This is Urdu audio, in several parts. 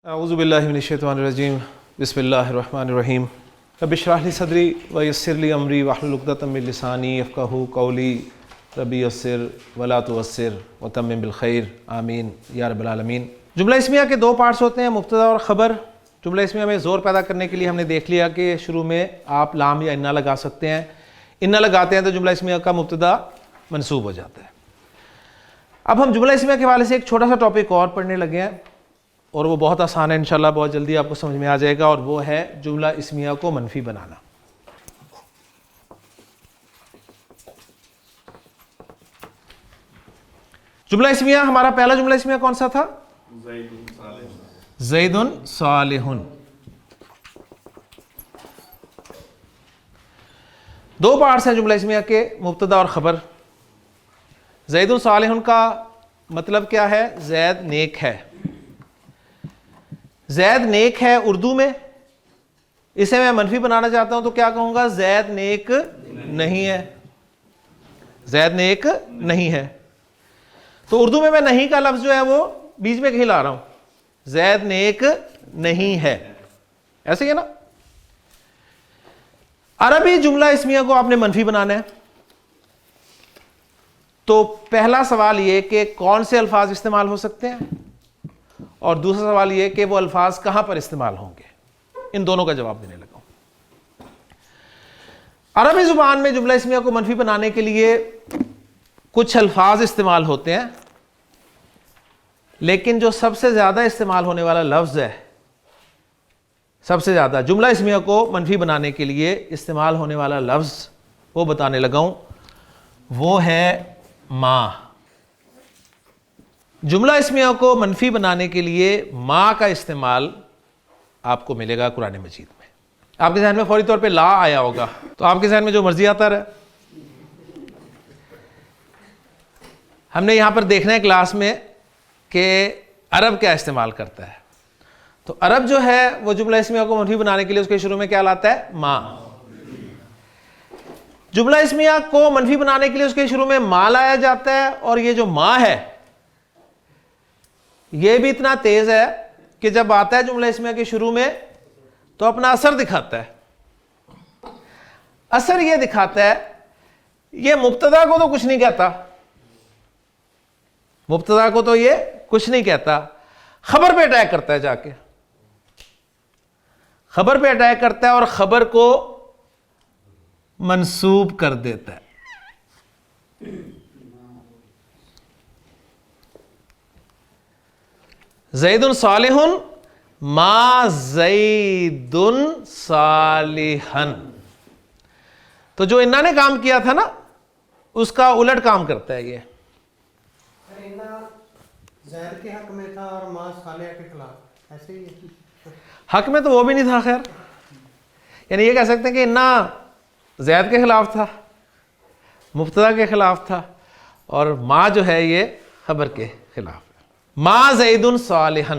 اعوذ باللہ من الشیطان الرجیم بسم اللہ الرحمن الرحیم رب اشرح لی صدری ویسر لی امری واحلل عقدۃ من لسانی یفقہوا قولی رب یسر ولا تعسر وتمم بالخیر آمین یا رب العالمین۔ جملہ اسمیہ کے دو پارٹس ہوتے ہیں، مبتدا اور خبر۔ جملہ اسمیہ میں زور پیدا کرنے کے لیے ہم نے دیکھ لیا کہ شروع میں آپ لام یا انا لگا سکتے ہیں، انا لگاتے ہیں تو جملہ اسمیہ کا مبتدا منصوب ہو جاتا ہے۔ اب ہم جملہ اسمیہ کے حوالے سے ایک چھوٹا سا ٹاپک اور پڑھنے لگے ہیں، اور وہ بہت آسان ہے، انشاءاللہ بہت جلدی آپ کو سمجھ میں آ جائے گا، اور وہ ہے جملہ اسمیہ کو منفی بنانا۔ جملہ اسمیہ، ہمارا پہلا جملہ اسمیہ کون سا تھا؟ زید صالح۔ دو پارٹس ہیں جملہ اسمیہ کے، مبتدا اور خبر۔ زید صالح کا مطلب کیا ہے؟ زید نیک ہے۔ زید نیک ہے اردو میں، اسے میں منفی بنانا چاہتا ہوں تو کیا کہوں گا؟ زید نیک نہیں ہے۔ زید نیک نہیں ہے، تو اردو میں نہیں کا لفظ جو ہے وہ بیچ میں کہیں لا رہا ہوں، زید نیک نہیں ہے، ایسے ہی ہے نا۔ عربی جملہ اسمیہ کو آپ نے منفی بنانا ہے، تو پہلا سوال یہ کہ کون سے الفاظ استعمال ہو سکتے ہیں، اور دوسرا سوال یہ کہ وہ الفاظ کہاں پر استعمال ہوں گے۔ ان دونوں کا جواب دینے لگا ہوں۔ عربی زبان میں جملہ اسمیہ کو منفی بنانے کے لیے کچھ الفاظ استعمال ہوتے ہیں، لیکن جو سب سے زیادہ استعمال ہونے والا لفظ ہے، سب سے زیادہ جملہ اسمیہ کو منفی بنانے کے لیے استعمال ہونے والا لفظ وہ بتانے لگا ہوں، وہ ہے ما۔ جملہ اسمیہ کو منفی بنانے کے لیے ما کا استعمال آپ کو ملے گا قرآن مجید میں۔ آپ کے ذہن میں فوری طور پہ لا آیا ہوگا، تو آپ کے ذہن میں جو مرضی آتا رہے۔ ہم نے یہاں پر دیکھنا ہے کلاس میں کہ عرب کیا استعمال کرتا ہے، تو عرب جو ہے وہ جملہ اسمیہ کو منفی بنانے کے لیے اس کے شروع میں کیا لاتا ہے؟ ما۔ جملہ اسمیہ کو منفی بنانے کے لیے اس کے شروع میں ما لایا جاتا ہے، اور یہ جو ما ہے یہ بھی اتنا تیز ہے کہ جب آتا ہے جملہ اسمیہ کے شروع میں تو اپنا اثر دکھاتا ہے۔ اثر یہ دکھاتا ہے، یہ مبتدا کو تو کچھ نہیں کہتا، مبتدا کو تو یہ کچھ نہیں کہتا، خبر پہ اٹیک کرتا ہے، جا کے خبر پہ اٹیک کرتا ہے اور خبر کو منسوب کر دیتا ہے۔ زید صالح ما زید صالحا، تو جو انہوں نے کام کیا تھا نا اس کا الٹ کام کرتا ہے یہ۔ زید کے حق میں تھا اور ما صالح کے خلاف، ایسے ہی حق میں تو وہ بھی نہیں تھا، خیر یعنی یہ کہہ سکتے ہیں کہ انہا زید کے خلاف تھا، مبتدا کے خلاف تھا، اور ما جو ہے یہ خبر کے خلاف ہے۔ ما زید صالحا۔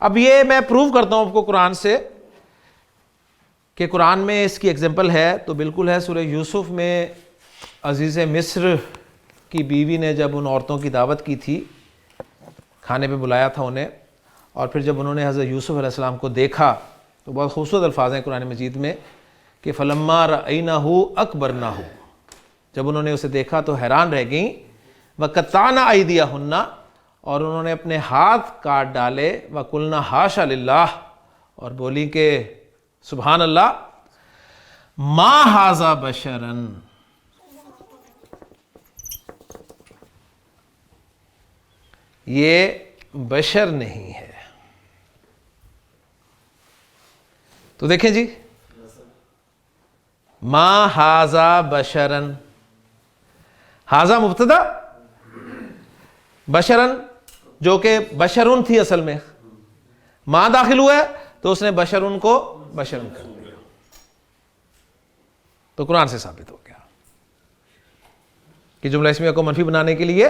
اب یہ میں پروف کرتا ہوں آپ کو قرآن سے کہ قرآن میں اس کی ایگزامپل ہے، تو بالکل ہے۔ سورہ یوسف میں عزیز مصر کی بیوی نے جب ان عورتوں کی دعوت کی تھی، کھانے پہ بلایا تھا انہیں، اور پھر جب انہوں نے حضرت یوسف علیہ السلام کو دیکھا تو بہت خوبصورت الفاظ ہیں قرآن مجید میں کہ فلما رأینہ اکبرنہ، جب انہوں نے اسے دیکھا تو حیران رہ گئیں، وقطعنا ایدیہن، اور انہوں نے اپنے ہاتھ کاٹ ڈالے، وقلنا حاشا للہ، اور بولی کہ سبحان اللہ، ما ھذا بشرا، یہ بشر نہیں ہے۔ تو دیکھیں جی، ما ھذا بشرا، ھذا مبتدا، بشرن جو کہ بشرن تھی اصل میں، ما داخل ہوا ہے تو اس نے بشرن کو بشرن کر دیا، تو قرآن سے ثابت ہو گیا کہ جملہ اسمیہ کو منفی بنانے کے لیے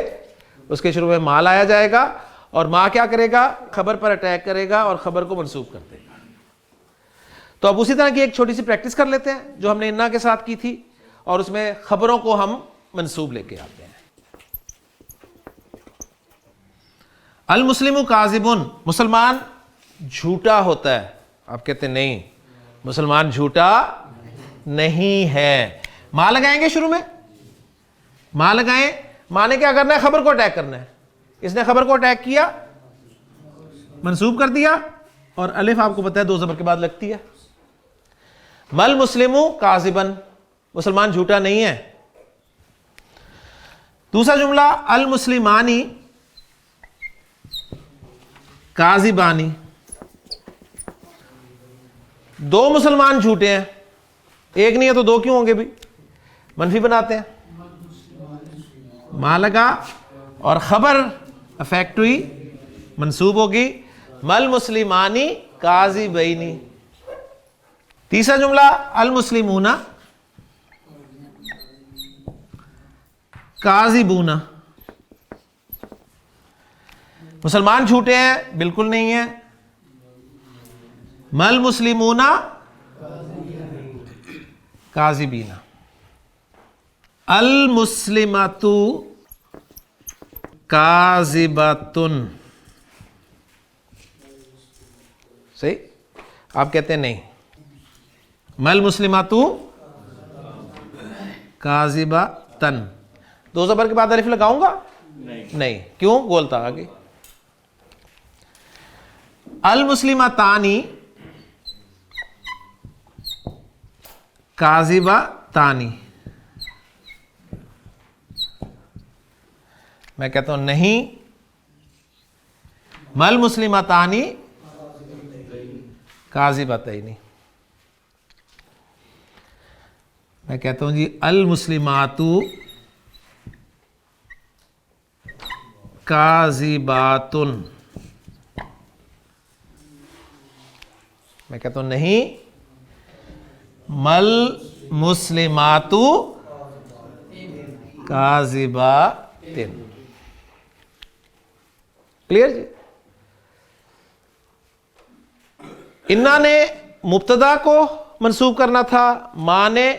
اس کے شروع میں ما لایا جائے گا، اور ما کیا کرے گا؟ خبر پر اٹیک کرے گا اور خبر کو منسوب کر دے گا۔ تو اب اسی طرح کی ایک چھوٹی سی پریکٹس کر لیتے ہیں جو ہم نے انا کے ساتھ کی تھی، اور اس میں خبروں کو ہم منسوب لے کے آتے ہیں۔ المسلم کاذب، مسلمان جھوٹا ہوتا ہے. آپ کہتے ہیں نہیں مسلمان جھوٹا نہیں ہے. ماں لگائیں گے شروع میں, ماں لگائیں, ماں نے کیا کرنا ہے, خبر کو اٹیک کرنا ہے. اس نے خبر کو اٹیک کیا, منسوب کر دیا, اور الف آپ کو پتا ہے 2 زبر کے بعد لگتی ہے. مل مسلم کاذبن, مسلمان جھوٹا نہیں ہے. دوسرا جملہ المسلمانی کاذبانی, 2 مسلمان جھوٹے ہیں, ایک نہیں ہے تو 2 کیوں ہوں گے بھی, منفی بناتے ہیں. ماں لگا اور خبر افیکٹ ہوئی, منسوب ہوگی مل مسلمانی کاذبینی. تیسرا جملہ المسلمون کاذبون, مسلمان جھوٹے ہیں بالکل نہیں ہے, مل مسلمون کاذبین. المسلمۃ کاذبۃن, صحیح. آپ کہتے ہیں نہیں مل مسلمۃ کاذبۃن, 2 زبر کے بعد الف لگاؤں گا نہیں, کیوں, بولتا آگے. المسلمتانی کاذبتانی, میں کہتا ہوں نہیں مل مسلمتانی کاذبتین. میں کہتا ہوں جی المسلمات کاذباتن, میں کہتا ہوں نہیں مل مسلمات کاذباتن. کلیئر جی. انا نے مبتدا کو منسوب کرنا تھا, ماں نے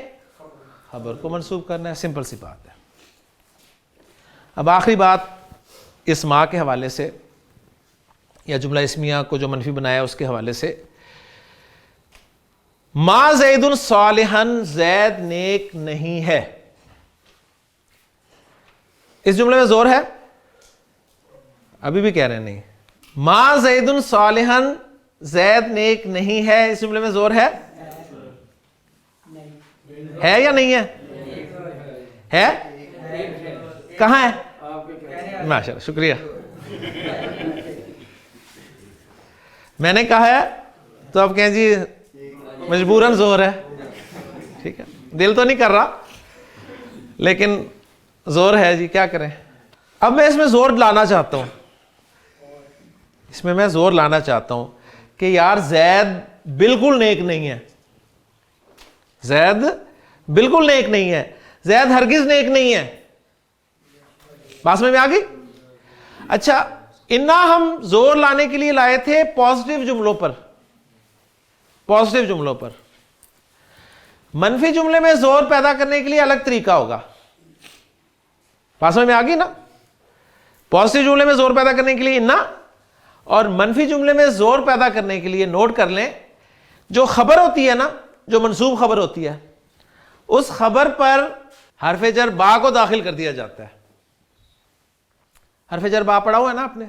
خبر کو منسوب کرنا ہے, سمپل سی بات ہے. اب آخری بات اس ماں کے حوالے سے یا جملہ اسمیہ کو جو منفی بنایا اس کے حوالے سے. ما زید صالحا, زید نیک نہیں ہے. اس جملے میں زور ہے, ابھی بھی کہہ رہے ہیں نہیں. ما زید صالحا, زید نیک نہیں ہے, اس جملے میں زور ہے یا نہیں ہے؟ ہے کہاں ہے؟ ماشاء اللہ, شکریہ. میں نے کہا ہے تو آپ کہیں جی مجبوراً زور ہے, ٹھیک ہے, دل تو نہیں کر رہا لیکن زور ہے جی, کیا کریں. اب میں اس میں زور لانا چاہتا ہوں, اس میں زور لانا چاہتا ہوں کہ یار زید بالکل نیک نہیں ہے, زید بالکل نیک نہیں ہے, زید ہرگز نیک نہیں ہے. بات سمجھ میں آ گئی؟ اچھا, انا ہم زور لانے کے لیے لائے تھے پازیٹیو جملوں پر, پازیٹیو جملوں پر. منفی جملے میں زور پیدا کرنے کے لیے الگ طریقہ ہوگا. بات سمجھ میں آ گئی نا؟ پازیٹیو جملے میں زور پیدا کرنے کے لیے انا, اور منفی جملے میں زور پیدا کرنے کے لیے نوٹ کر لیں جو خبر ہوتی ہے نا, جو منسوب خبر ہوتی ہے, اس خبر پر حرف جر با کو داخل کر دیا جاتا ہے. حرف جر با پڑھا ہوا ہے نا آپ نے,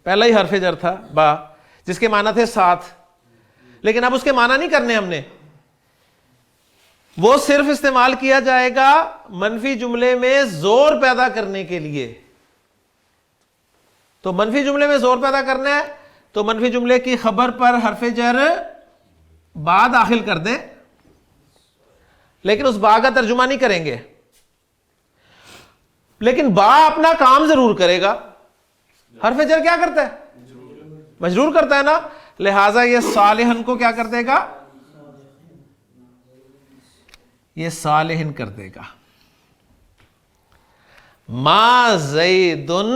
پہلا ہی حرف جر تھا با, جس کے معنی تھے ساتھ, لیکن اب اس کے معنی نہیں کرنے ہم نے, وہ صرف استعمال کیا جائے گا منفی جملے میں زور پیدا کرنے کے لیے. تو منفی جملے میں زور پیدا کرنا ہے تو منفی جملے کی خبر پر حرف جر با داخل کر دیں, لیکن اس با کا ترجمہ نہیں کریں گے, لیکن با اپنا کام ضرور کرے گا. حرف جر کیا کرتا ہے؟ مجرور کرتا ہے نا, لہذا یہ صالحن کو کیا کر دے گا؟ یہ صالحن کر دے گا. ما زیدن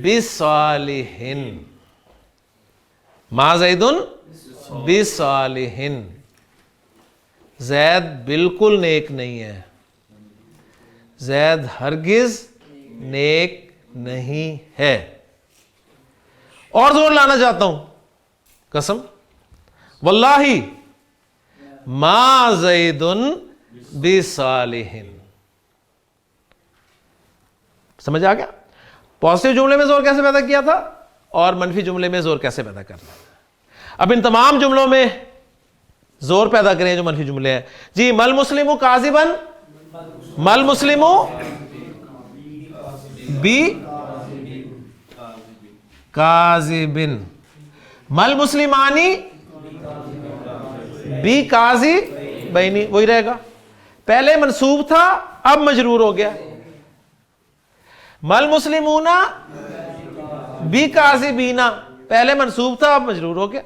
بصالحن, ما زیدن بصالحن, زید بالکل نیک نہیں ہے, زید ہرگز نیک نہیں ہے. اور زور لانا چاہتا ہوں, قسم واللہ ما زید بصالح. سمجھ آ گیا پازیٹیو جملے میں زور کیسے پیدا کیا تھا اور منفی جملے میں زور کیسے پیدا کرنا ہے. اب ان تمام جملوں میں زور پیدا کریں جو منفی جملے ہیں. جی مل مسلم کاذبن، مل مسلم بی کاذبن، مل مسلمانی بی کاذبین، وہی رہے گا. پہلے منصوب تھا اب مجرور ہو گیا. مل مسلمون بی کاذبین، پہلے منصوب تھا اب مجرور ہو گیا.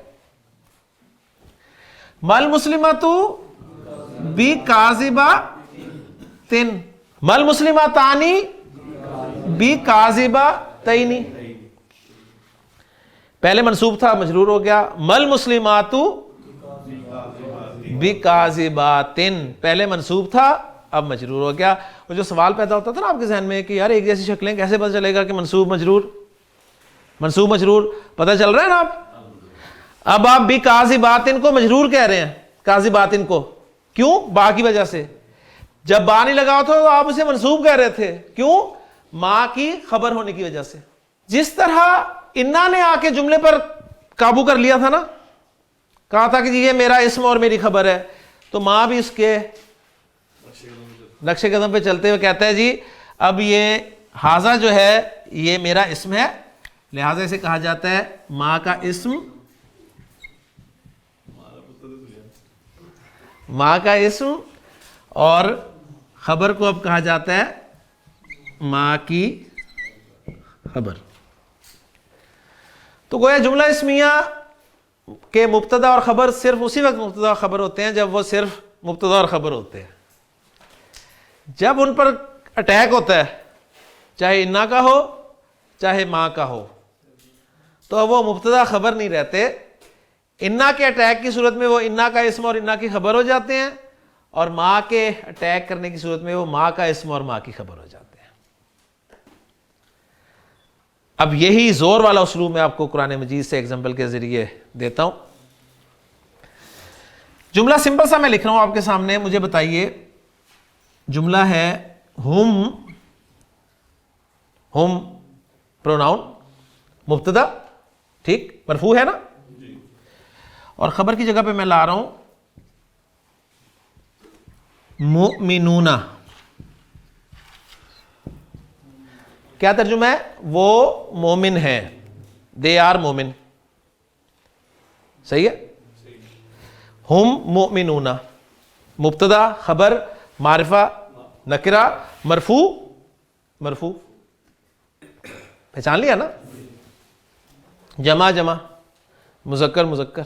مل مسلمات بی کاذباتن، مل مسلماتانی بی کاذباتین، پہلے منصوب تھا مجرور ہو گیا. مل مسلمات بی کاذباتن، پہلے منصوب تھا اب مجرور ہو گیا. وہ جو سوال پیدا ہوتا تھا نا آپ کے ذہن میں کہ یار ایک جیسی شکلیں کیسے پتہ چلے گا کہ منصوب مجرور، منصوب مجرور پتہ چل رہا ہے نا آپ. اب آپ بھی کاذباتن کو مجرور کہہ رہے ہیں، کاذباتن کو کیوں؟ با کی وجہ سے. جب با نہیں لگا تھا تو آپ اسے منصوب کہہ رہے تھے، کیوں؟ ما کی خبر ہونے کی وجہ سے. جس طرح انا نے آ کے جملے پر قابو کر لیا تھا نا، کہا تھا کہ یہ میرا اسم اور میری خبر ہے، تو ماں بھی اس کے نقش قدم پہ چلتے ہوئے کہتا ہے جی اب یہ حاضہ جو ہے یہ میرا اسم ہے، لہٰذا اسے کہا جاتا ہے ماں کا اسم، ماں کا اسم، اور خبر کو اب کہا جاتا ہے ماں کی خبر. تو گویا جملہ اسمیہ کہ مبتدا اور خبر صرف اسی وقت مبتدا اور خبر ہوتے ہیں جب وہ صرف مبتدا اور خبر ہوتے ہیں. جب ان پر اٹیک ہوتا ہے چاہے انا کا ہو چاہے ماں کا ہو تو وہ مبتدا خبر نہیں رہتے. انا کے اٹیک کی صورت میں وہ انا کا اسم اور انا کی خبر ہو جاتے ہیں، اور ماں کے اٹیک کرنے کی صورت میں وہ ماں کا اسم اور ماں کی خبر ہو جاتے ہیں. اب یہی زور والا اسلوب میں آپ کو قرآن مجید سے ایگزامپل کے ذریعے دیتا ہوں. جملہ سمپل سا میں لکھ رہا ہوں آپ کے سامنے، مجھے بتائیے. جملہ ہے ہم پروناؤن مبتدا، ٹھیک، مرفوع ہے نا، اور خبر کی جگہ پہ میں لا رہا ہوں مؤمنون. کیا ترجمہ ہے؟ وہ مومن ہیں، دے آر مومن. صحیح ہے؟ ہم مؤمنون، مبتدا خبر معرفہ نکرہ مرفوع، مرفوع پہچان لیا نا. جمع جمع، مذکر مذکر،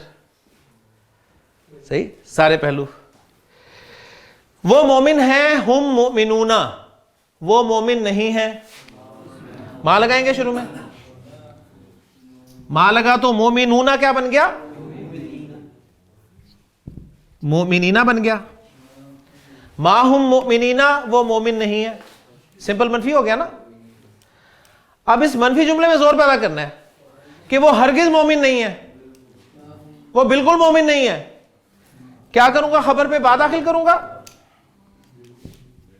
صحیح، سارے پہلو. وہ مومن ہیں، ہم مؤمنون، وہ مومن نہیں ہیں. ماں لگائیں گے شروع میں، ماں لگا تو مومنون کیا بن گیا؟ مومنینا بن گیا. ما ہم مؤمنینا، وہ مومن نہیں ہے. سمپل منفی ہو گیا نا. اب اس منفی جملے میں زور پیدا کرنا ہے کہ وہ ہرگز مومن نہیں ہے، وہ بالکل مومن نہیں ہے. کیا کروں گا؟ خبر پہ با داخل کروں گا.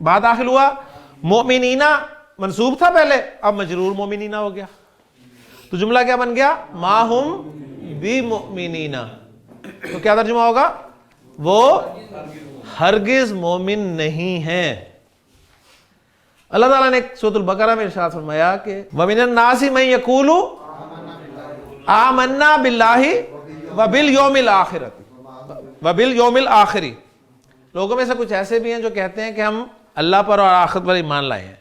با داخل ہوا، مؤمنینا منصوب تھا پہلے، اب مجرور مومنینا ہو گیا. تو جملہ کیا بن گیا؟ ما ہم بمؤمنینا. تو کیا ترجمہ ہوگا؟ وہ ہرگز مومن نہیں ہیں. اللہ تعالیٰ نے سورۃ البقرہ میں ارشاد فرمایا کہ وَمِنَ النَّاسِ مَن يَقُولُ آمَنَّا بِاللَّهِ وَبِالْيَوْمِ الْآخِرَةِ وَبِالْيَوْمِ الْآخِرِ. لوگوں میں سے کچھ ایسے بھی ہیں جو کہتے ہیں کہ ہم اللہ پر اور آخرت پر ایمان لائے ہیں.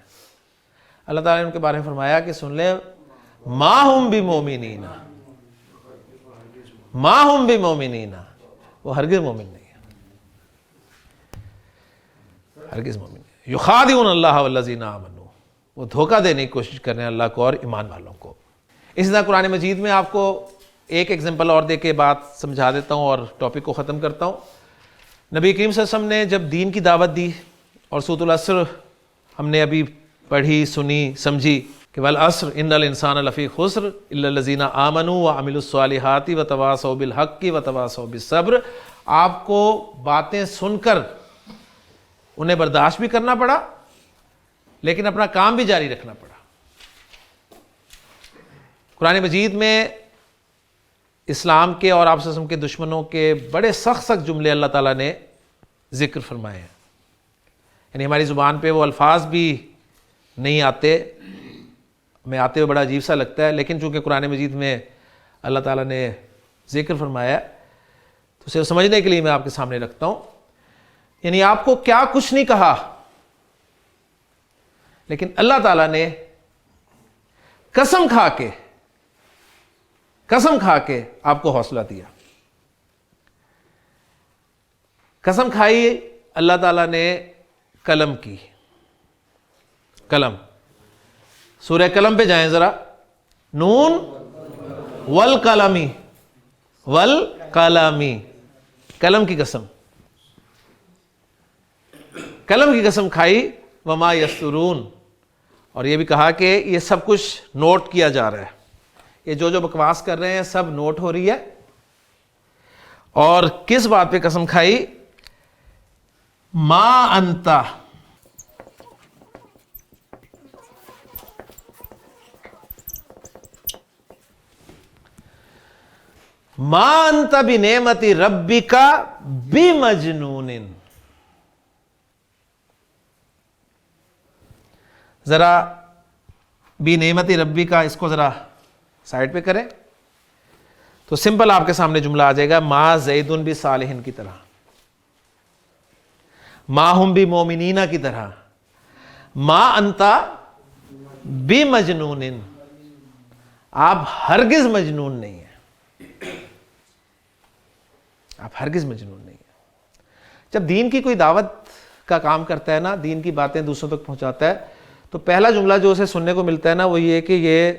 اللہ تعالیٰ نے ان کے بارے میں فرمایا کہ سن لیں ما ہم بمؤمنین، ما ہم بمؤمنین، وہ ہرگز مومن نہیں ہے، ہرگز مومن نہیں. یخادعون اللہ والذین آمنوا، وہ دھوکہ دینے کی کوشش کر رہے ہیں اللہ کو اور ایمان والوں کو. اسی طرح قرآن مجید میں آپ کو ایک ایگزامپل اور دے کے بات سمجھا دیتا ہوں اور ٹاپک کو ختم کرتا ہوں. نبی کریم صلی اللہ علیہ وسلم نے جب دین کی دعوت دی اور سورۃ العصر ہم نے ابھی پڑھی، سنی، سمجھی، کہ والعصر ان الانسان لفی خسر الا الذین آمنوا وعملوا الصالحات وتواصوا بالحق وتواصوا بالصبر. آپ کو باتیں سن کر انہیں برداشت بھی کرنا پڑا لیکن اپنا کام بھی جاری رکھنا پڑا. قرآن مجید میں اسلام کے اور آپ صلی اللہ علیہ وسلم کے دشمنوں کے بڑے سخت سخت جملے اللہ تعالیٰ نے ذکر فرمائے ہیں. یعنی ہماری زبان پہ وہ الفاظ بھی نہیں آتے, ہمیں آتے ہوئے بڑا عجیب سا لگتا ہے, لیکن چونکہ قرآن مجید میں اللہ تعالیٰ نے ذکر فرمایا ہے تو اسے سمجھنے کے لیے میں آپ کے سامنے رکھتا ہوں. یعنی آپ کو کیا کچھ نہیں کہا لیکن اللہ تعالیٰ نے قسم کھا کے آپ کو حوصلہ دیا. قسم کھائی اللہ تعالیٰ نے قلم کی. قلم, سورہ قلم پہ جائیں ذرا. نون والقلمی, قلم کی قسم, قلم کی قسم کھائی. وما یسترون, اور یہ بھی کہا کہ یہ سب کچھ نوٹ کیا جا رہا ہے, یہ جو بکواس کر رہے ہیں سب نوٹ ہو رہی ہے. اور کس بات پہ قسم کھائی؟ ما انتا, ما انت بنعمت ربک بمجنون. ذرا بنعمت ربی کا اس کو ذرا سائڈ پہ کریں تو سمپل آپ کے سامنے جملہ آ جائے گا. ما زیدن بصالحین کی طرح, ما ہم بمومنین کی طرح, ما انتا بمجنون, آپ ہرگز مجنون نہیں ہیں, آپ ہرگز مجنون نہیں ہیں. جب دین کی کوئی دعوت کا کام کرتا ہے نا, دین کی باتیں دوسروں تک پہنچاتا ہے, تو پہلا جملہ جو اسے سننے کو ملتا ہے نا وہ یہ کہ یہ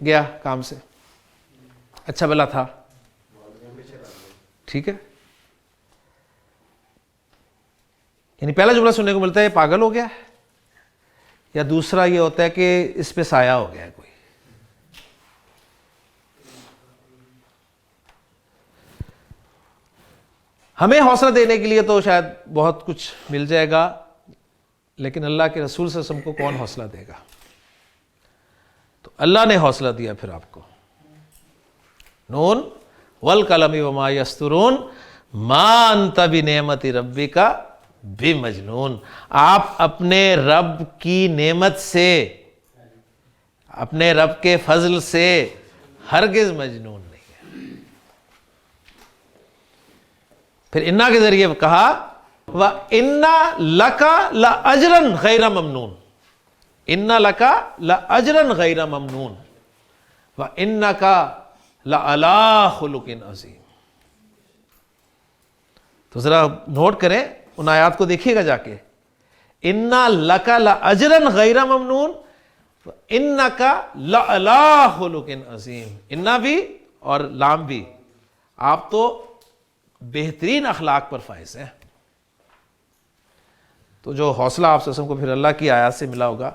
گیا کام سے, اچھا بلا تھا, ٹھیک ہے. یعنی پہلا جملہ سننے کو ملتا ہے یہ پاگل ہو گیا ہے, یا دوسرا یہ ہوتا ہے کہ اس پہ سایہ ہو گیا ہے کوئی. ہمیں حوصلہ دینے کے لیے تو شاید بہت کچھ مل جائے گا, لیکن اللہ کے رسول صلی اللہ علیہ وسلم کو کون حوصلہ دے گا؟ تو اللہ نے حوصلہ دیا پھر آپ کو. نون والقلم وما یسطرون ما انت بنعمت ربک بمجنون. آپ اپنے رب کی نعمت سے, اپنے رب کے فضل سے ہرگز مجنون نہیں ہے. پھر انا کے ذریعے کہا وَإِنَّ لَكَ لَأَجْرًا غَيْرَ مَمْنُونَ, اِنَّ لَكَ لَأَجْرًا غَيْرَ مَمْنُونَ وَإِنَّكَ لَعَلَىٰ خُلُقٍ عَظِيمٍ. تو ذرا نوٹ کریں, ان آیات کو دیکھیے گا جا کے. اِنَّ لَكَ لَأَجْرًا غَيْرَ مَمْنُونَ وَإِنَّكَ لَعَلَىٰ خُلُقٍ عَظِيمٍ. اِنَّا بھی اور لام بھی, آپ تو بہترین اخلاق پر فائز ہیں. تو جو حوصلہ آپ سے کو پھر اللہ کی آیات سے ملا ہوگا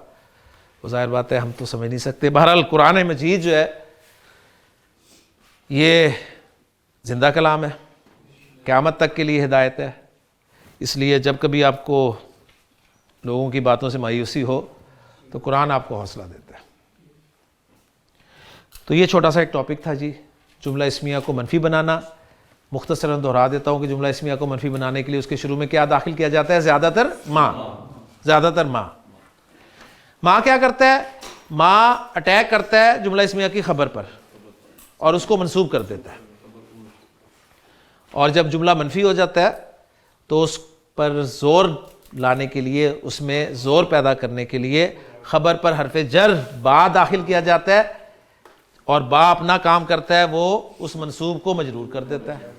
وہ ظاہر بات ہے ہم تو سمجھ نہیں سکتے. بہرحال قرآن مجید جو ہے یہ زندہ کلام ہے, قیامت تک کے لیے ہدایت ہے. اس لیے جب کبھی آپ کو لوگوں کی باتوں سے مایوسی ہو تو قرآن آپ کو حوصلہ دیتا ہے. تو یہ چھوٹا سا ایک ٹاپک تھا جی, جملہ اسمیہ کو منفی بنانا. مختصراً دہرا دیتا ہوں کہ جملہ اسمیہ کو منفی بنانے کے لیے اس کے شروع میں کیا داخل کیا جاتا ہے؟ زیادہ تر ماں. ماں کیا کرتا ہے؟ ماں اٹیک کرتا ہے جملہ اسمیہ کی خبر پر اور اس کو منسوب کر دیتا ہے, اور جب جملہ منفی ہو جاتا ہے تو اس پر زور لانے کے لیے, اس میں زور پیدا کرنے کے لیے خبر پر حرف جر با داخل کیا جاتا ہے, اور با اپنا کام کرتا ہے, وہ اس منصوب کو مجرور کر دیتا ہے.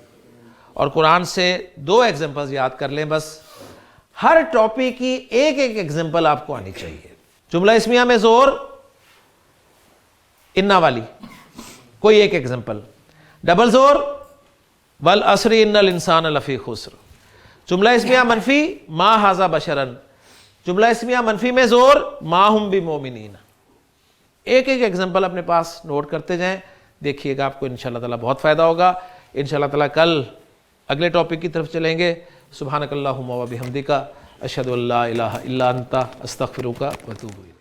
اور قرآن سے 2 ایگزامپلز یاد کر لیں بس, ہر ٹاپک کی ایک ایگزامپل آپ کو آنی چاہیے. جملہ اسمیہ میں زور انا والی, کوئی ایک ایگزامپل. ڈبل زور والعصر ان الانسان لفی خسر. جملہ اسمیہ منفی ما ھذا بشرا, جملہ اسمیہ منفی میں زور ما ہم بمومنین. ایک ایک ایگزامپل اپنے پاس نوٹ کرتے جائیں, دیکھیے گا آپ کو انشاءاللہ تعالیٰ بہت فائدہ ہوگا. انشاءاللہ تعالیٰ کل اگلے ٹاپک کی طرف چلیں گے. سبحانک اللہم و بحمدک اشہد ان لا الہ الا انت استغفرک و اتوب الیک.